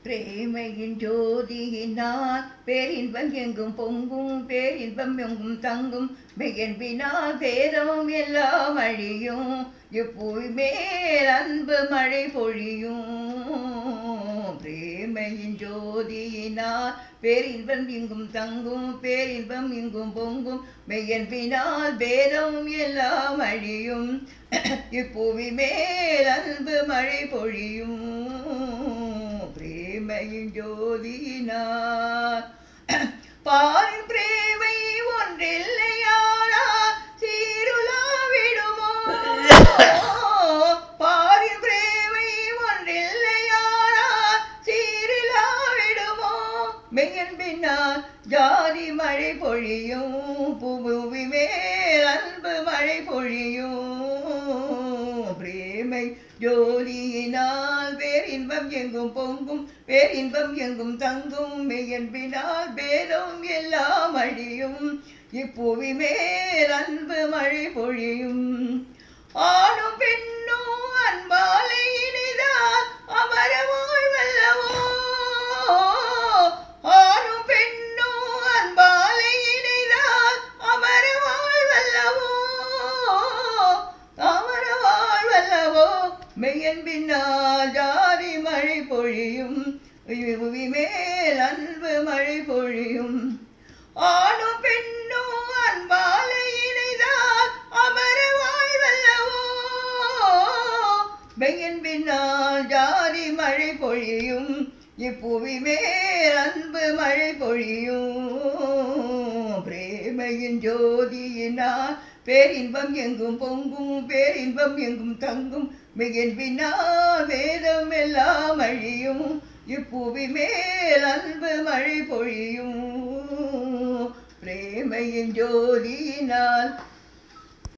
பிரேமையின் ஜோதியினால் பேரின்பம் எங்கும் பொங்கும், பேரின்பம் எங்கும் தங்கும், மெய்யன்பினால் பேதம் எல்லாம் அழியும், எப்போய் மேல் அன்பு மழை பொழியும். பிரேமையின் ஜோதியினால் பேரின்பம் எங்கும் தங்கும், பேரின்பம் எங்கும் பொங்கும், மெய்யன்பினால் பேதம் எல்லாம் அழியும், இப்பூவி மேல் அன்பு மழை பொழியும். பிரேமையின் ஜோதியினால் பாரின் பிரேமை ஒன்றில்லையாரா சீருலாவிடுமோ, பாரின் பிரேமை ஒன்றில்லையாரா சீருலாவிடுமோ, மெய்யன்பினால் ஜாதி மழை பொழியும், புவி மேல் அன்பு மழை பொழியும். பிரேமை ஜோதியினால் பேரின்பம் எங்கும் பொங்கும், பேரின்பம் எங்கும் தங்கும், மெய்யன்பினால் பேதம் எல்லாம் அழியும், இப்பூவி மேல் அன்பு மழை பொழியும். ஆணும் பெண்ணும் அன்பாலை இனிதால் அமரவாய் வல்லவோ, ஆணும் பெண்ணும் அன்பாலை இனிதால் அமரவாய் வல்லவோ, அமரவாய் வல்லவோ, மெய்யன்பினால் ஜாதி மழை பொழியும், புவி மேல் அன்பு மழை பொழியும். ஆணும் பெண்ணும் அன்பாலை இணைதால் அமரவாய் வல்லவோ, மெய்யன்பினால் ஜாதி மழை பொழியும், இப்புவி மேல் அன்பு மழை பொழியும். பிரேமையின் ஜோதியினால் பேரின்பம் எங்கும் பொங்கும், பேரின்பம் எங்கும் தங்கும், மெய்யன்பினால் வேதம் எல்லாம் அழியும், இப்பூவி மேல் அன்பு மழை பொழியும். பிரேமையின் ஜோதியினால்